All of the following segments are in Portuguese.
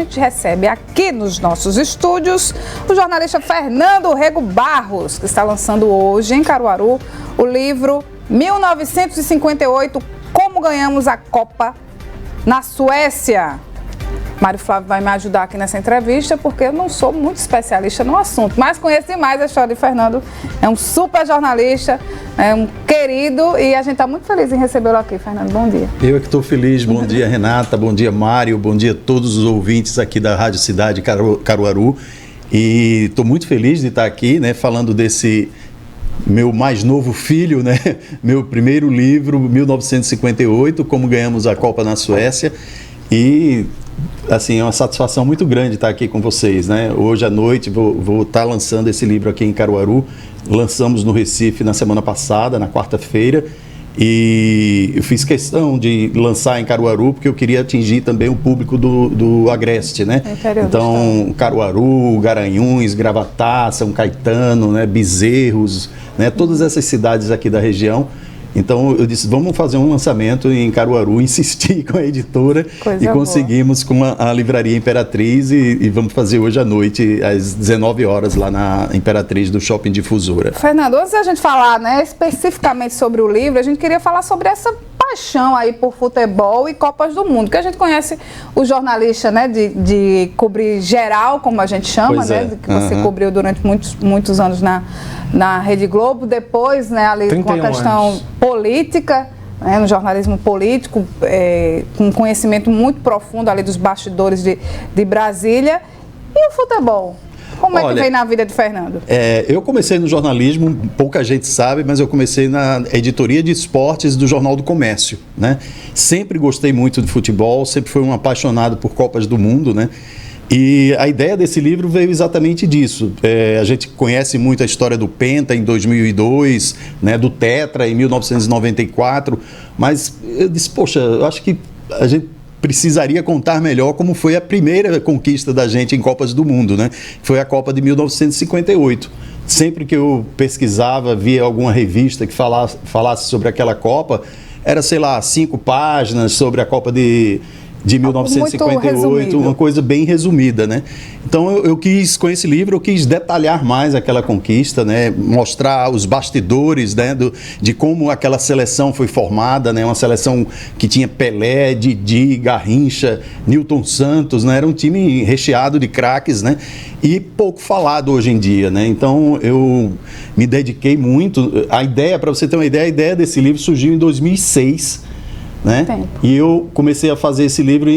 gente recebe aqui nos nossos estúdios o jornalista Fernando Rego Barros, que está lançando hoje em Caruaru o livro 1958, Como Ganhamos a Copa na Suécia. Mário Flávio vai me ajudar aqui nessa entrevista, porque eu não sou muito especialista no assunto, mas conheço demais a história de Fernando. É um super jornalista, é um querido, e a gente está muito feliz em recebê-lo aqui. Fernando, bom dia. Eu é que estou feliz. Bom dia, Renata. Bom dia, Mário. Bom dia a todos os ouvintes aqui da Rádio Cidade Caruaru. E estou muito feliz de estar aqui, né, falando desse meu mais novo filho, né, meu primeiro livro, 1958, Como Ganhamos a Copa na Suécia. E assim, é uma satisfação muito grande estar aqui com vocês, né? Hoje à noite vou estar lançando esse livro aqui em Caruaru. Lançamos no Recife na semana passada, na quarta-feira, e eu fiz questão de lançar em Caruaru porque eu queria atingir também o público do Agreste, né? Então, Caruaru, Garanhuns, Gravatá, São Caetano, né? Bezerros, né? Todas essas cidades aqui da região. Então eu disse, vamos fazer um lançamento em Caruaru, insisti com a editora e conseguimos com a Livraria Imperatriz e vamos fazer hoje à noite, às 19 horas, lá na Imperatriz do Shopping Difusora. Fernando, antes da gente falar, né, especificamente sobre o livro, a gente queria falar sobre essa paixão aí por futebol e Copas do Mundo, que a gente conhece o jornalista, né, de cobrir geral, como a gente chama, né, que você cobriu durante muitos anos na Rede Globo, depois, né, ali com a questão política, né, no jornalismo político, com conhecimento muito profundo ali dos bastidores de Brasília. E o futebol? Como é que veio na vida de Fernando? Eu comecei no jornalismo, pouca gente sabe, mas eu comecei na editoria de esportes do Jornal do Comércio, né? Sempre gostei muito de futebol, sempre fui um apaixonado por Copas do Mundo, né? E a ideia desse livro veio exatamente disso. A gente conhece muito a história do Penta em 2002, né, do Tetra em 1994, mas eu disse, poxa, eu acho que a gente precisaria contar melhor como foi a primeira conquista da gente em Copas do Mundo, né? Foi a Copa de 1958. Sempre que eu pesquisava, via alguma revista que falasse sobre aquela Copa, era, sei lá, 5 páginas sobre a Copa de 1958, uma coisa bem resumida, né? Então eu quis, com esse livro, eu quis detalhar mais aquela conquista, né? Mostrar os bastidores, né? De como aquela seleção foi formada, né? Uma seleção que tinha Pelé, Didi, Garrincha, Nilton Santos, né? Era um time recheado de craques, né? E pouco falado hoje em dia, né? Então eu me dediquei muito. A ideia, para você ter uma ideia, a ideia desse livro surgiu em 2006, né? E eu comecei a fazer esse livro,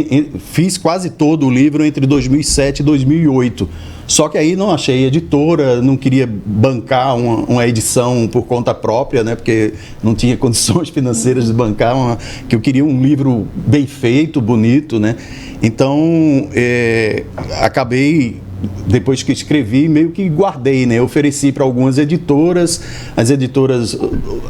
fiz quase todo o livro entre 2007 e 2008. Só que aí não achei editora, não queria bancar uma edição por conta própria, né? Porque não tinha condições financeiras de bancar, que eu queria um livro bem feito, bonito, né? Então, acabei, depois que escrevi, meio que guardei, né? Eu ofereci para algumas editoras, as editoras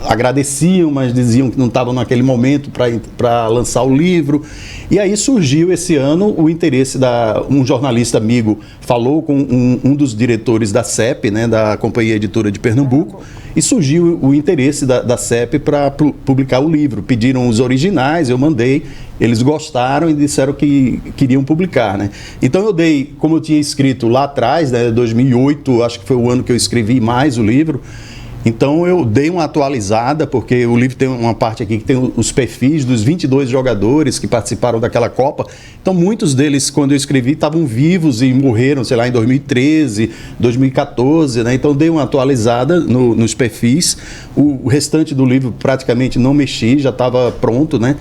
agradeciam, mas diziam que não estavam naquele momento para lançar o livro. E aí surgiu esse ano o interesse um jornalista amigo falou com um dos diretores da CEP, né, da Companhia Editora de Pernambuco, e surgiu o interesse da CEP para publicar o livro. Pediram os originais, eu mandei, eles gostaram e disseram que queriam publicar, né? Então eu dei, como eu tinha escrito lá atrás, né, 2008, acho que foi o ano que eu escrevi mais o livro, então eu dei uma atualizada, porque o livro tem uma parte aqui que tem os perfis dos 22 jogadores que participaram daquela Copa. Então muitos deles, quando eu escrevi, estavam vivos e morreram, sei lá, em 2013, 2014, né? Então dei uma atualizada nos perfis. O restante do livro praticamente não mexi, já estava pronto, né?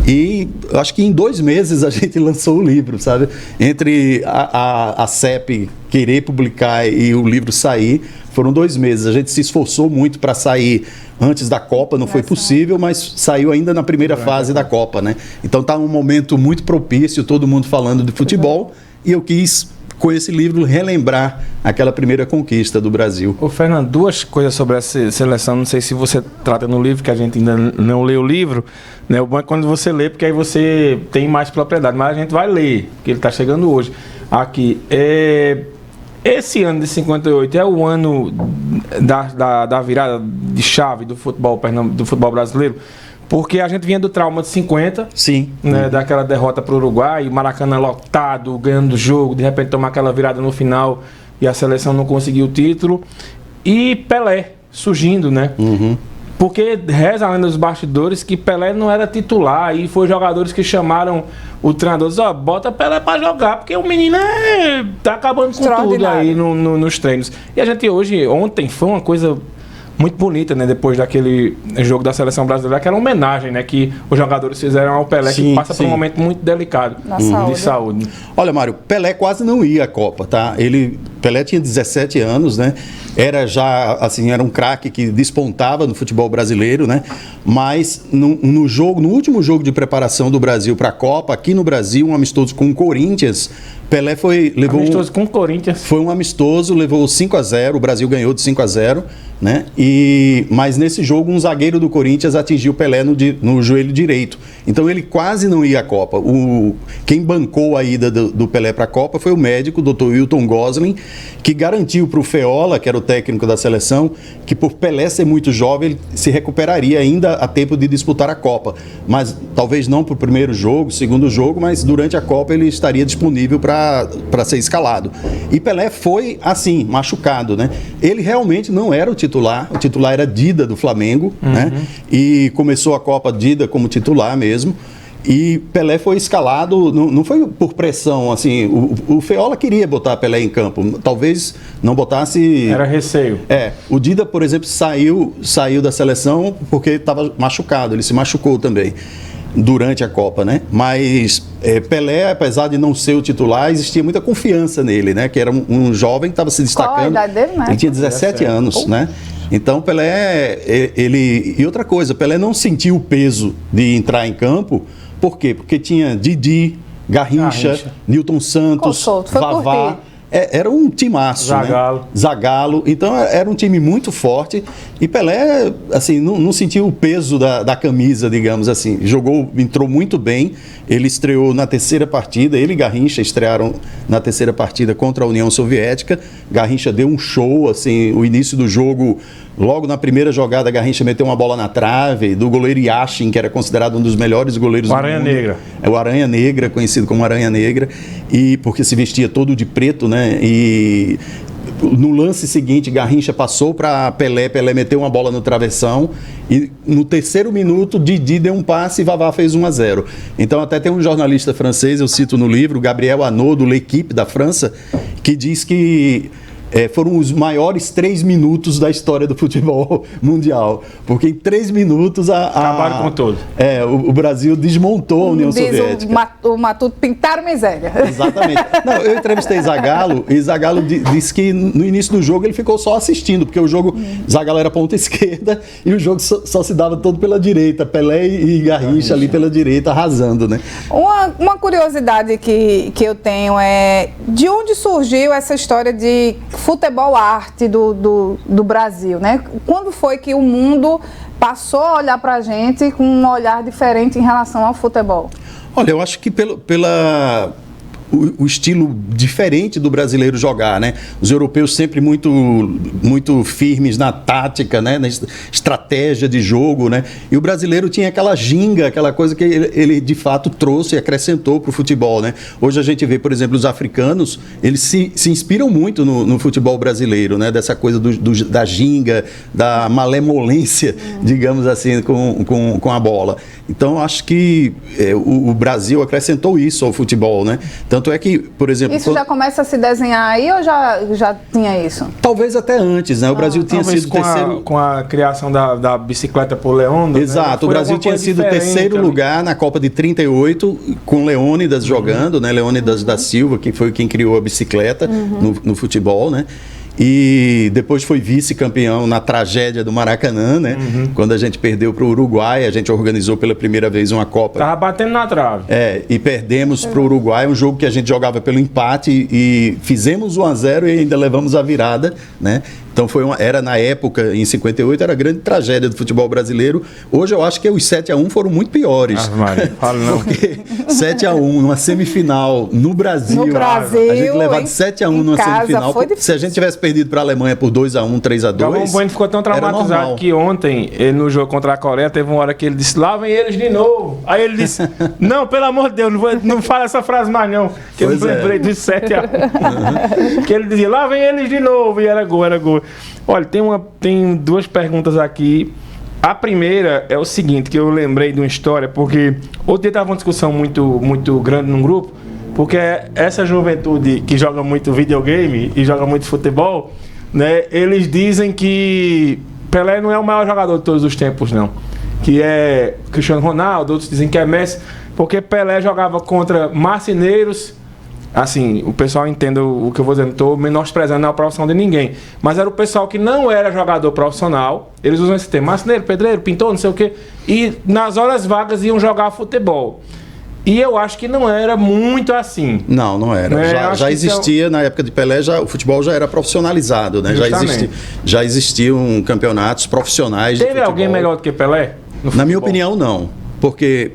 E acho que em 2 meses a gente lançou o livro, sabe? Entre a CEP querer publicar e o livro sair, foram 2 meses. A gente se esforçou muito para sair antes da Copa, não foi possível, mas saiu ainda na primeira fase da Copa, né? Então está um momento muito propício, todo mundo falando de futebol, e eu quis, com esse livro, relembrar aquela primeira conquista do Brasil. Ô Fernando, 2 coisas sobre essa seleção, não sei se você trata no livro, que a gente ainda não leu o livro, né? O bom é quando você lê, porque aí você tem mais propriedade, mas a gente vai ler, porque ele está chegando hoje. Aqui, esse ano de 58 é o ano da virada de chave do futebol brasileiro, Porque a gente vinha do trauma de 50, Sim. né, daquela derrota para o Uruguai, o Maracanã lotado, ganhando o jogo, de repente tomar aquela virada no final e a seleção não conseguiu o título. E Pelé surgindo, né? Porque reza a lenda dos bastidores que Pelé não era titular e foi jogadores que chamaram o treinador, disse, bota Pelé pra jogar, porque o menino tá acabando com tudo aí nos treinos. E a gente ontem foi uma coisa muito bonita, né? Depois daquele jogo da seleção brasileira, aquela homenagem, né? Que os jogadores fizeram ao Pelé, que passa por um momento muito delicado de saúde. Olha, Mário, Pelé quase não ia à Copa, tá? Pelé tinha 17 anos, né? Era já, assim, era um craque que despontava no futebol brasileiro, né? Mas no último jogo de preparação do Brasil para a Copa, aqui no Brasil, um amistoso com o Corinthians, Pelé levou amistoso com o Corinthians. Foi um amistoso, levou 5-0, o Brasil ganhou de 5-0, né? Mas nesse jogo um zagueiro do Corinthians atingiu o Pelé no joelho direito. Então ele quase não ia à Copa. Quem bancou a ida do Pelé para a Copa foi o médico, o Dr. Wilton Gosling, que garantiu para o Feola, que era o técnico da seleção, que por Pelé ser muito jovem, ele se recuperaria ainda a tempo de disputar a Copa. Mas talvez não para o primeiro jogo, segundo jogo, mas durante a Copa ele estaria disponível para ser escalado. E Pelé foi assim, machucado, né? Ele realmente não era o titular era Dida do Flamengo, né? E começou a Copa Dida como titular mesmo. E Pelé foi escalado, não foi por pressão, assim, o Feola queria botar Pelé em campo, talvez não botasse... Era receio. O Dida, por exemplo, saiu da seleção porque estava machucado, ele se machucou também durante a Copa, né? Mas Pelé, apesar de não ser o titular, existia muita confiança nele, né? Que era um jovem que estava se destacando. Qual a idade dele, né? Ele tinha 17 anos, né? Então Pelé, E outra coisa, Pelé não sentiu o peso de entrar em campo. Por quê? Porque tinha Didi, Garrincha, Nilton Santos, Vavá. Era um timaço, Zagallo. né? Zagallo. Então era um time muito forte. E Pelé, assim, não sentiu o peso da camisa, digamos assim. Entrou muito bem. Ele estreou na terceira partida. Ele e Garrincha estrearam na terceira partida contra a União Soviética. Garrincha deu um show, assim, o início do jogo. Logo na primeira jogada, Garrincha meteu uma bola na trave do goleiro Yashin, que era considerado um dos melhores goleiros do mundo. Aranha Negra. É o Aranha Negra, conhecido como Aranha Negra, e porque se vestia todo de preto, né? E no lance seguinte, Garrincha passou para Pelé meteu uma bola no travessão e no terceiro minuto, Didi deu um passe e Vavá fez 1-0. Então até tem um jornalista francês, eu cito no livro, Gabriel Hanot, do L'Équipe da França, que diz que foram os maiores 3 minutos da história do futebol mundial. Porque em 3 minutos acabaram com tudo. O Brasil desmontou a União Soviética. O Matuto pintaram miséria. Exatamente. Não, eu entrevistei Zagallo e Zagallo disse que no início do jogo ele ficou só assistindo, porque o jogo, Zagallo era ponta esquerda e o jogo só se dava todo pela direita. Pelé e Garrincha ali pela direita arrasando, né? Uma curiosidade que eu tenho é de onde surgiu essa história de futebol arte do Brasil, né? Quando foi que o mundo passou a olhar para a gente com um olhar diferente em relação ao futebol? Olha, eu acho que o estilo diferente do brasileiro jogar, né? Os europeus sempre muito firmes na tática, né? Na estratégia de jogo, né? E o brasileiro tinha aquela ginga, aquela coisa que ele de fato trouxe e acrescentou para o futebol, né? Hoje a gente vê, por exemplo, os africanos, eles se inspiram muito no futebol brasileiro, né? Dessa coisa da ginga, da malemolência, digamos assim, com a bola. Então, acho que o Brasil acrescentou isso ao futebol, né? Tanto é que, por exemplo... Isso já começa a se desenhar aí ou já tinha isso? Talvez até antes, né? O Brasil tinha sido terceiro... Com a criação da bicicleta por Leônidas. Exato, né? O Brasil tinha sido terceiro lugar na Copa de 38, com Leônidas jogando, né? Leônidas da Silva, que foi quem criou a bicicleta no futebol, né? E depois foi vice-campeão na tragédia do Maracanã, né? Quando a gente perdeu para o Uruguai, a gente organizou pela primeira vez uma Copa. Tava batendo na trave. E perdemos para o Uruguai, um jogo que a gente jogava pelo empate e fizemos 1-0 e ainda levamos a virada, né? Então era na época, em 58, era a grande tragédia do futebol brasileiro. Hoje eu acho que os 7-1 foram muito piores. Maria, fala não. Porque 7-1 numa semifinal no Brasil, a gente levar de 7-1 numa semifinal, se a gente tivesse perdido para a Alemanha por 2-1, 3-2, Galvão Bueno ficou tão traumatizado que ontem, ele, no jogo contra a Coreia, teve uma hora que ele disse, lá vem eles de novo. Aí ele disse, não, pelo amor de Deus, não fala essa frase mais não, que eu me lembrei de 7-1. Que ele dizia, lá vem eles de novo, e era gol. Olha, tem duas perguntas aqui. A primeira é o seguinte, que eu lembrei de uma história, porque outro dia estava uma discussão muito grande num grupo, porque essa juventude que joga muito videogame e joga muito futebol, né, eles dizem que Pelé não é o maior jogador de todos os tempos, não. Que é Cristiano Ronaldo, outros dizem que é Messi, porque Pelé jogava contra marceneiros. Assim, o pessoal entende o que eu vou dizer, não estou menosprezando a profissão de ninguém. Mas era o pessoal que não era jogador profissional, eles usam esse termo, marceneiro, pedreiro, pintor, não sei o quê, e nas horas vagas iam jogar futebol. E eu acho que não era muito assim. Não era. Já existia, na época de Pelé, o futebol já era profissionalizado, né? Já existiam campeonatos profissionais de futebol. Teve alguém melhor do que Pelé? Na minha opinião, não. Porque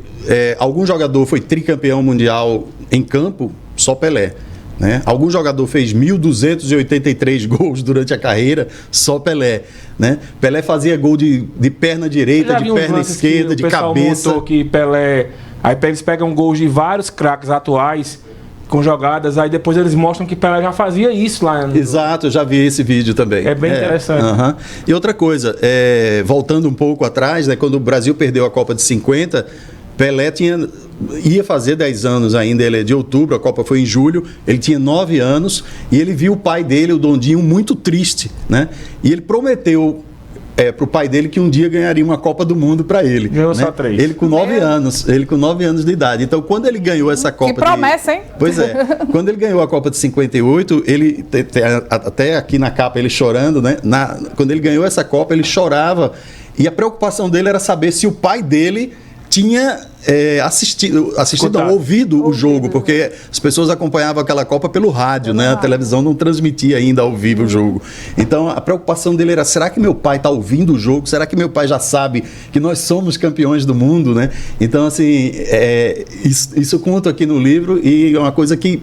algum jogador foi tricampeão mundial em campo, só Pelé. Né? Algum jogador fez 1.283 gols durante a carreira, só Pelé. Né? Pelé fazia gol de perna direita, de perna esquerda, de cabeça. Montou que Pelé... Aí eles pegam gols de vários craques atuais com jogadas, aí depois eles mostram que Pelé já fazia isso lá. Exato, eu já vi esse vídeo também. É bem interessante. E outra coisa, voltando um pouco atrás, né, quando o Brasil perdeu a Copa de 50, Pelé ia fazer 10 anos ainda, ele é de outubro, a Copa foi em julho, ele tinha 9 anos e ele viu o pai dele, o Dondinho, muito triste, né? E ele prometeu para o pai dele que um dia ganharia uma Copa do Mundo para ele. Ganhou só 3. Ele com 9 anos de idade. Então, quando ele ganhou essa Copa... Que promessa, hein? Pois é. Quando ele ganhou a Copa de 58, ele, até aqui na capa ele chorando, né? Quando ele ganhou essa Copa, ele chorava e a preocupação dele era saber se o pai dele tinha ouvido o jogo, porque as pessoas acompanhavam aquela Copa pelo rádio, né? A televisão não transmitia ainda ao vivo o jogo. Então a preocupação dele era, será que meu pai está ouvindo o jogo? Será que meu pai já sabe que nós somos campeões do mundo, né? Então, assim, isso eu conto aqui no livro e é uma coisa que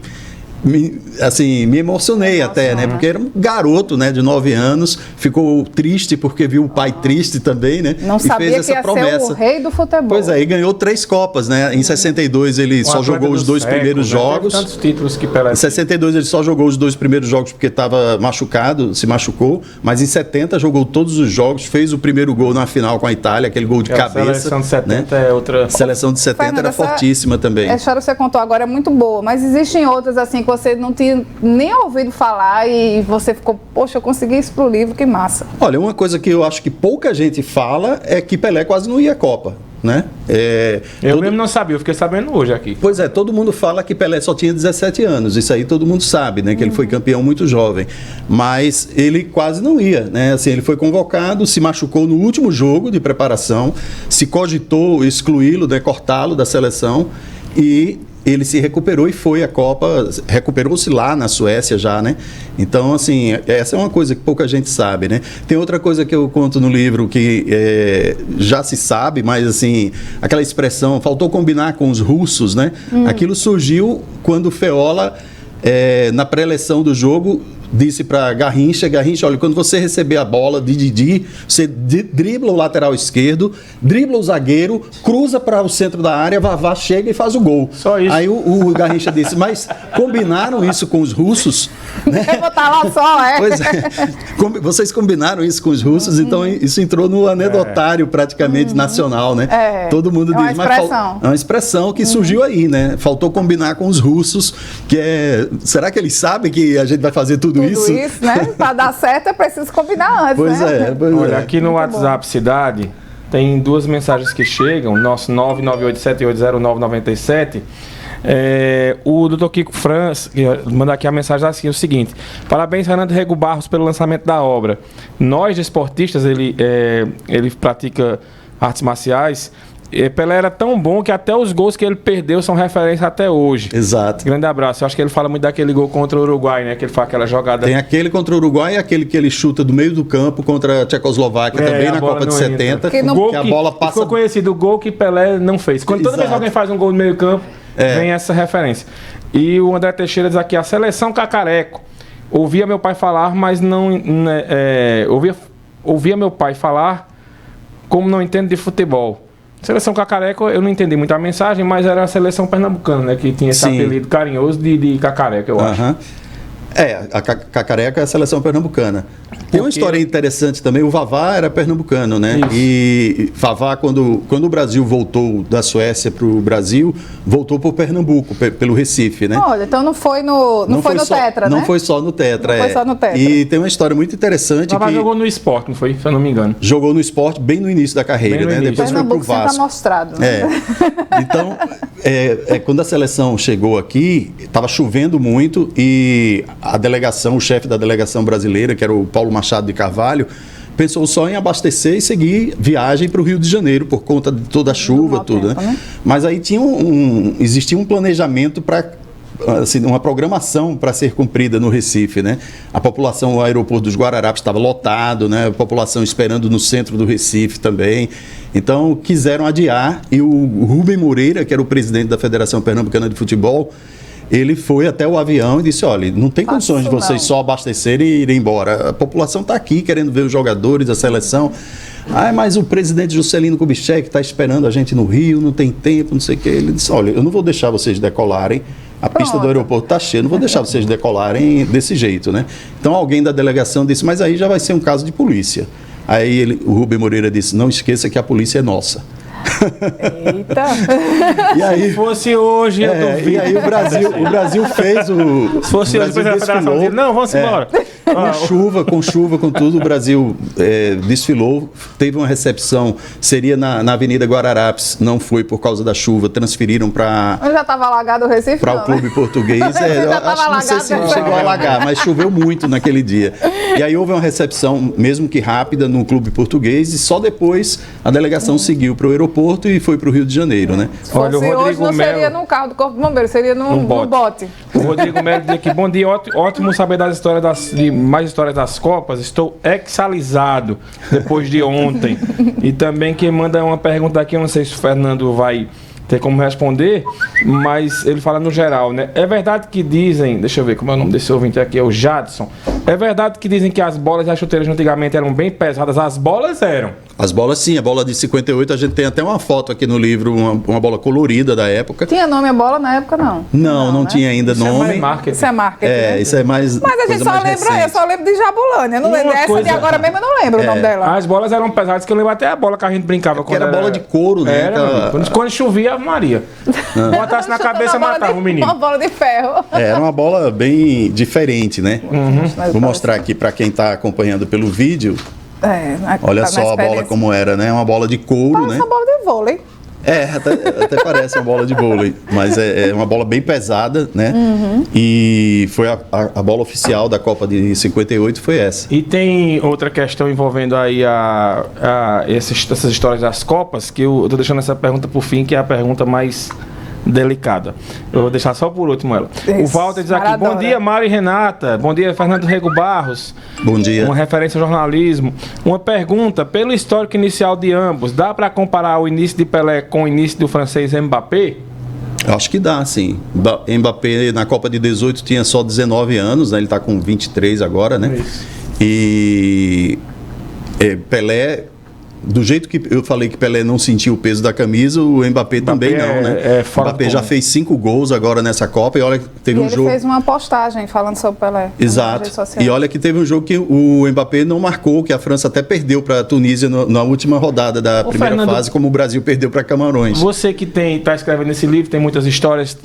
me emocionei até, né? Porque era um garoto, né, de 9 anos, ficou triste porque viu o pai triste também, né? Não sabia fez essa que ia promessa. Ser o rei do futebol. Pois é, e ganhou 3 Copas, né? Em 62 ele só jogou os 2 primeiros jogos. Tantos títulos que Pelé. Em 62 ele só jogou os 2 primeiros jogos porque estava machucado, se machucou, mas em 70 jogou todos os jogos, fez o primeiro gol na final com a Itália, aquele gol de cabeça. A seleção de 70 né? é outra. A seleção de 70 Fernanda, era fortíssima também. A história que você contou agora é muito boa, mas existem outras assim que você não tinha nem ouvido falar e você ficou, poxa, eu consegui isso pro livro, que massa. Olha, uma coisa que eu acho que pouca gente fala é que Pelé quase não ia à Copa, né? Eu mesmo não sabia, eu fiquei sabendo hoje aqui. Pois é, todo mundo fala que Pelé só tinha 17 anos, isso aí todo mundo sabe, né? Que ele foi campeão muito jovem, mas ele quase não ia, né? Assim, ele foi convocado, se machucou no último jogo de preparação, se cogitou excluí-lo, né? Cortá-lo da seleção e ele se recuperou e foi à Copa, recuperou-se lá na Suécia já, né? Então, assim, essa é uma coisa que pouca gente sabe, né? Tem outra coisa que eu conto no livro que já se sabe, mas, assim, aquela expressão, faltou combinar com os russos, né? Aquilo surgiu quando o Feola, na pré-eleição do jogo, disse para Garrincha, olha, quando você receber a bola de Didi, você dribla o lateral esquerdo, dribla o zagueiro, cruza para o centro da área, Vavá chega e faz o gol. Só isso. Aí o Garrincha disse, mas combinaram isso com os russos? Né? Eu vou estar lá só, Pois é. Vocês combinaram isso com os russos, então isso entrou no anedotário praticamente nacional, né? Todo mundo diz, mas é uma expressão que surgiu aí, né? Faltou combinar com os russos, que será que eles sabem que a gente vai fazer tudo isso, né? Para dar certo é preciso combinar antes, pois né? Olha, aqui no WhatsApp Cidade tem 2 mensagens que chegam, nosso 998780997. O Dr. Kiko Franz manda aqui a mensagem assim, o seguinte: parabéns, Fernando Rego Barros, pelo lançamento da obra. Nós, esportistas, ele pratica artes marciais, Pelé era tão bom que até os gols que ele perdeu são referência até hoje. Exato. Grande abraço. Eu acho que ele fala muito daquele gol contra o Uruguai, né? Que ele faz aquela jogada. Tem aquele contra o Uruguai e aquele que ele chuta do meio do campo contra a Tchecoslováquia, também na Copa de 70. Que a bola passa... Ficou conhecido o gol que Pelé não fez. Quando toda vez que alguém faz um gol no meio campo, vem essa referência. E o André Teixeira diz aqui, a seleção cacareco. Ouvia meu pai falar, mas não... Ouvia meu pai falar como não entendo de futebol. Seleção Cacareco, eu não entendi muito a mensagem, mas era a seleção pernambucana, né? Que tinha esse apelido carinhoso de Cacareco, eu acho. A Cacareco é a seleção pernambucana. Tem uma história interessante também, o Vavá era pernambucano, né? Isso. E Vavá, quando o Brasil voltou da Suécia para o Brasil, voltou por Pernambuco, pelo Recife, né? Olha, então não foi no Tetra, né? Não foi só no Tetra, Não foi só no Tetra. E tem uma história muito interessante Vavá jogou no Sport, não foi? Se eu não me engano. Jogou no Sport bem no início da carreira, né? Depois foi pro Vasco. Tá mostrado, né? Então, quando a seleção chegou aqui, estava chovendo muito e a delegação, o chefe da delegação brasileira, que era o Paulo Machado de Carvalho, pensou só em abastecer e seguir viagem para o Rio de Janeiro por conta de toda a chuva, tudo, né? Mas aí existia um planejamento para assim, uma programação para ser cumprida no Recife, né? A população, o aeroporto dos Guararapes estava lotado, né? A população esperando no centro do Recife também. Então quiseram adiar e o Rubem Moreira, que era o presidente da Federação Pernambucana de Futebol, ele foi até o avião e disse, olha, não tem condições de vocês só abastecerem e irem embora. A população está aqui querendo ver os jogadores, a seleção. Mas o presidente Juscelino Kubitschek está esperando a gente no Rio, não tem tempo, não sei o quê. Ele disse, olha, eu não vou deixar vocês decolarem. A pista do aeroporto está cheia, não vou deixar vocês decolarem desse jeito, né? Então alguém da delegação disse, mas aí já vai ser um caso de polícia. Aí o Rubem Moreira disse, não esqueça que a polícia é nossa. Eita! E aí, se fosse hoje, eu duvido. E aí o Brasil fez o... Se fosse hoje, depois a Federação disse, não, vamos embora. Com chuva, com tudo, o Brasil desfilou, teve uma recepção, seria na Avenida Guararapes, não foi por causa da chuva, transferiram para... Já estava alagado o Recife, para o Clube Português. Não sei se chegou a alagar, mas choveu muito naquele dia. E aí houve uma recepção, mesmo que rápida, no Clube Português, e só depois a delegação seguiu para o aeroporto e foi para o Rio de Janeiro, né? Olha, o Rodrigo hoje não Melo, seria num carro do Corpo de Bombeiro, seria num bote. O Rodrigo Melo diz aqui, bom dia, ótimo saber das histórias de mais histórias das Copas, estou exalizado depois de ontem. E também quem manda uma pergunta aqui, eu não sei se o Fernando vai ter como responder, mas ele fala no geral, né? É verdade que dizem, deixa eu ver como é o nome desse ouvinte aqui, é o Jadson. É verdade que dizem que as bolas e as chuteiras antigamente eram bem pesadas, as bolas eram. As bolas sim, a bola de 58, a gente tem até uma foto aqui no livro, uma bola colorida da época. Tinha nome a bola na época, não? Não né? Tinha ainda nome. Isso é marketing. Né? Isso é mais. Mas a gente só lembra, eu só lembro de Jabulani. Eu não lembro dessa de agora mesmo, eu não lembro o nome dela. As bolas eram pesadas, que eu lembro até a bola que a gente brincava com. Era bola de couro, né? Era, quando chovia, Maria. Botasse na cabeça, matava o menino. Uma bola de ferro. Era uma bola bem diferente, né? Vou mostrar aqui para quem está acompanhando pelo vídeo. Olha só a bola como era, né? Uma bola de couro, né? Uma bola de vôlei. Até parece uma bola de vôlei, mas é uma bola bem pesada, né? E foi a bola oficial da Copa de 58 foi essa. E tem outra questão envolvendo aí essas histórias das Copas, que eu tô deixando essa pergunta por fim, que é a pergunta mais delicada. Eu vou deixar só por último ela. Isso, o Walter diz aqui, bom dia Mário e Renata, bom dia Fernando Rego Barros. Bom dia. Uma referência ao jornalismo. Uma pergunta, pelo histórico inicial de ambos, dá para comparar o início de Pelé com o início do francês Mbappé? Eu acho que dá, sim. Mbappé na Copa de 18 tinha só 19 anos, né? Ele está com 23 agora, né? Isso. E Pelé... Do jeito que eu falei que Pelé não sentiu o peso da camisa, o Mbappé também não, né? O Mbappé já fez 5 gols agora nessa Copa e olha que teve um jogo... Ele fez uma postagem falando sobre Pelé. Exato. E olha que teve um jogo que o Mbappé não marcou, que a França até perdeu para a Tunísia na última rodada da primeira fase, como o Brasil perdeu para Camarões. Você que está escrevendo esse livro, tem muitas histórias,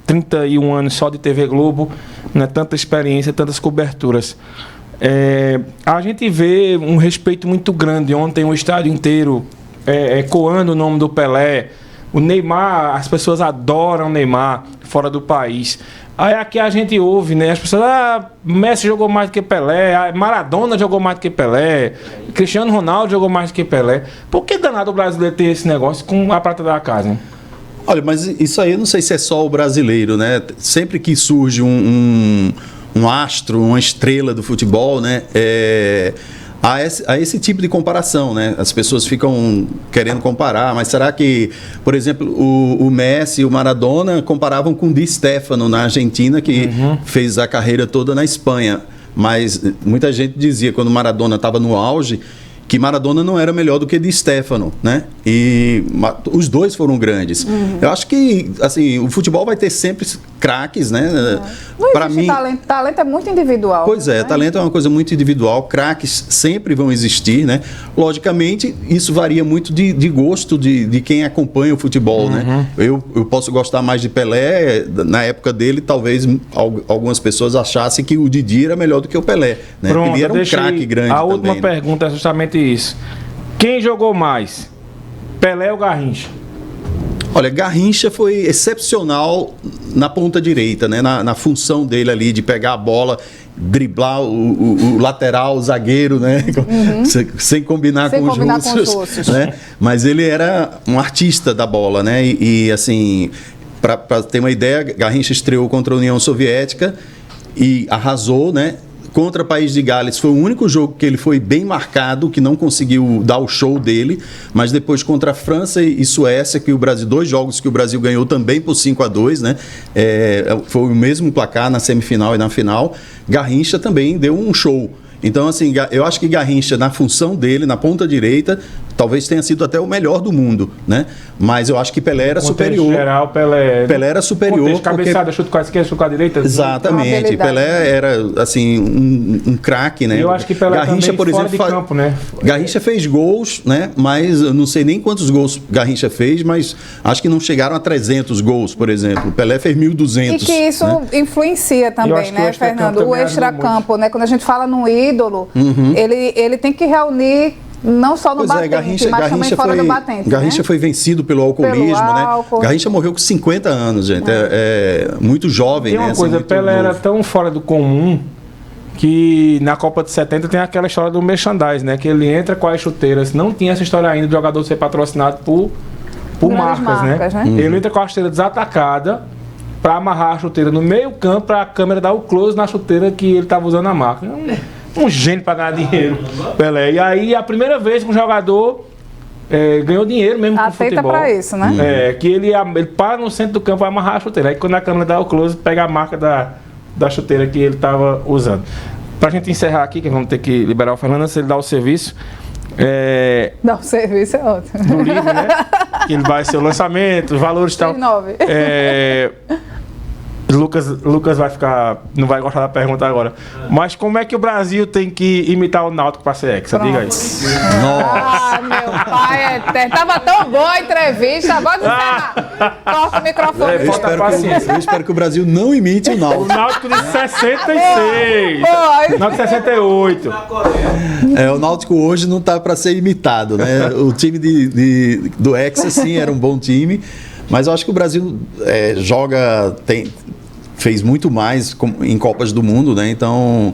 31 anos só de TV Globo, né? Tanta experiência, tantas coberturas. A gente vê um respeito muito grande. Ontem o estádio inteiro ecoando o nome do Pelé. O Neymar, as pessoas adoram o Neymar fora do país. Aí aqui a gente ouve, né? As pessoas, Messi jogou mais do que Pelé, Maradona jogou mais do que Pelé, Cristiano Ronaldo jogou mais do que Pelé. Por que danado o brasileiro ter esse negócio com a prata da casa, né? Olha, mas isso aí eu não sei se é só o brasileiro, né? Sempre que surge um astro, uma estrela do futebol, né? Há esse tipo de comparação, né? As pessoas ficam querendo comparar, mas será que, por exemplo, o Messi e o Maradona comparavam com o Di Stéfano na Argentina, que fez a carreira toda na Espanha. Mas muita gente dizia, quando o Maradona estava no auge, que Maradona não era melhor do que Di Stéfano, né? E os dois foram grandes. Eu acho que, assim, o futebol vai ter sempre craques, né? Para mim, talento é muito individual. Pois é, talento é uma coisa muito individual. Craques sempre vão existir, né? Logicamente, isso varia muito de gosto de quem acompanha o futebol, né? Eu posso gostar mais de Pelé. Na época dele, talvez algumas pessoas achassem que o Didi era melhor do que o Pelé, né? Pronto, ele era um craque grande a também. última né? pergunta é justamente isso. Quem jogou mais? Pelé ou Garrincha? Olha, Garrincha foi excepcional na ponta direita, né? Na função dele ali de pegar a bola, driblar o lateral, o zagueiro, né? Sem combinar com os russos, né? Mas ele era um artista da bola, né? E assim, para ter uma ideia, Garrincha estreou contra a União Soviética e arrasou, né? Contra o País de Gales foi o único jogo que ele foi bem marcado, que não conseguiu dar o show dele, mas depois contra a França e Suécia, que o Brasil, 2 jogos que o Brasil ganhou também por 5-2, né? Foi o mesmo placar na semifinal e na final. Garrincha também deu um show. Então, assim, eu acho que Garrincha, na função dele, na ponta direita, talvez tenha sido até o melhor do mundo, né? Mas eu acho que Pelé era superior. Em geral, Pelé era superior. Contexto, cabeçada, chute com a esquerda, chute com a direita. Exatamente. Pelé era, assim, um craque, né? Eu acho que Pelé Garrincha, também por exemplo, fora de campo, né? Garrincha fez gols, né? Mas eu não sei nem quantos gols Garrincha fez, mas acho que não chegaram a 300 gols, por exemplo. Pelé fez 1.200. E que isso influencia também, né, Fernando? O extracampo, né? Quando a gente fala num ídolo, ele tem que reunir não só no batente, mas também fora do batente. Garrincha foi vencido pelo alcoolismo, né? Garrincha morreu com 50 anos, gente. Muito jovem, né? Tem uma coisa, Pelé era tão fora do comum que na Copa de 70 tem aquela história do merchandise, né? Que ele entra com as chuteiras. Não tinha essa história ainda do jogador ser patrocinado por marcas, né? Ele entra com a chuteira desatacada para amarrar a chuteira no meio campo para a câmera dar o close na chuteira que ele estava usando a marca. Um gênio para ganhar dinheiro, Pelé. E aí, a primeira vez que um jogador ganhou dinheiro mesmo com o futebol. Para isso, né? Que ele para no centro do campo e amarrar a chuteira. Aí, quando a câmera dá o close, pega a marca da chuteira que ele estava usando. Para a gente encerrar aqui, que vamos ter que liberar o Fernando, se ele dá o serviço. Dar o serviço é ótimo. Do livro, né? Que ele vai ser o lançamento, os valores e tal. Lucas vai ficar, não vai gostar da pergunta agora. Mas como é que o Brasil tem que imitar o Náutico para ser hexa? Diga aí. Nossa, meu pai eterno. Tava tão boa a entrevista, agora encerrar. Corta o microfone. Eu espero que o Brasil não imite o Náutico. O Náutico de 66. Náutico de 68. O Náutico hoje não tá para ser imitado, né? O time do Hexa, sim, era um bom time. Mas eu acho que o Brasil fez muito mais em Copas do Mundo, né? Então,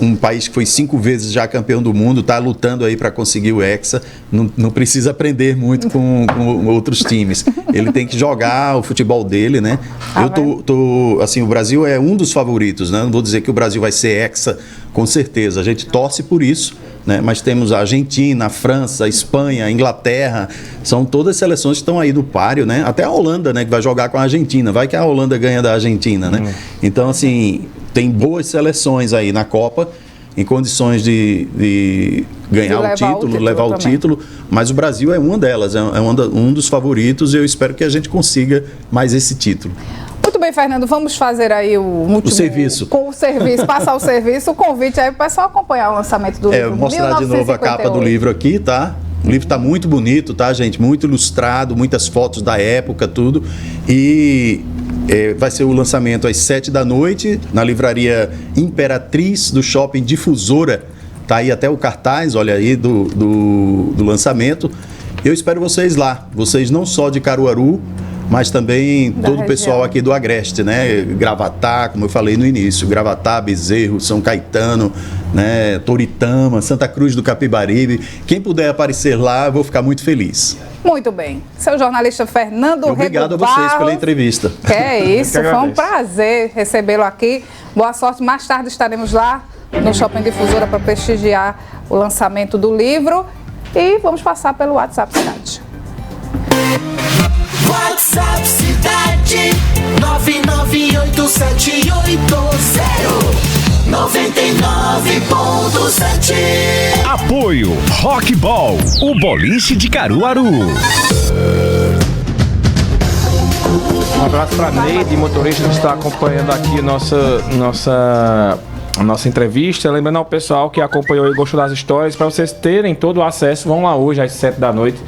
um país que foi 5 vezes já campeão do mundo, está lutando aí para conseguir o Hexa, não precisa aprender muito com outros times. Ele tem que jogar o futebol dele, né? Assim, o Brasil é um dos favoritos, né? Não vou dizer que o Brasil vai ser Hexa, com certeza. A gente torce por isso, né? Mas temos a Argentina, a França, a Espanha, a Inglaterra, são todas seleções que estão aí no páreo, né? Até a Holanda, né, que vai jogar com a Argentina. Vai que a Holanda ganha da Argentina, né? Então, assim, tem boas seleções aí na Copa, em condições de ganhar o título, levar o título, mas o Brasil é uma delas, é um dos favoritos, e eu espero que a gente consiga mais esse título. Muito bem, Fernando, vamos fazer aí o último... Passar o serviço, o convite aí para o pessoal acompanhar o lançamento do livro. Mostrar de novo a capa do livro aqui, tá? O livro está muito bonito, tá, gente? Muito ilustrado, muitas fotos da época, tudo. E vai ser o lançamento às 19h na livraria Imperatriz do Shopping Difusora. Tá aí até o cartaz, olha aí, do lançamento. Eu espero vocês lá. Vocês não só de Caruaru, mas também todo o região. pessoal aqui do Agreste, né? Gravatá, como eu falei no início, Gravatá, Bezerro, São Caetano, né? Toritama, Santa Cruz do Capibaribe. Quem puder aparecer lá, eu vou ficar muito feliz. Muito bem. Seu jornalista Fernando Obrigado Rego a vocês Barros. pela entrevista. Que é isso, Eu que foi um agradeço. prazer recebê-lo aqui. Boa sorte. Mais tarde estaremos lá no Shopping Difusora para prestigiar o lançamento do livro. E vamos passar pelo WhatsApp Cidade. WhatsApp Cidade 998780999.7. Apoio Rockball, o boliche de Caruaru. Um abraço para Neide, motorista que está acompanhando aqui a nossa entrevista. Lembrando ao pessoal que acompanhou e gostou das histórias, para vocês terem todo o acesso, vão lá hoje às 7 da noite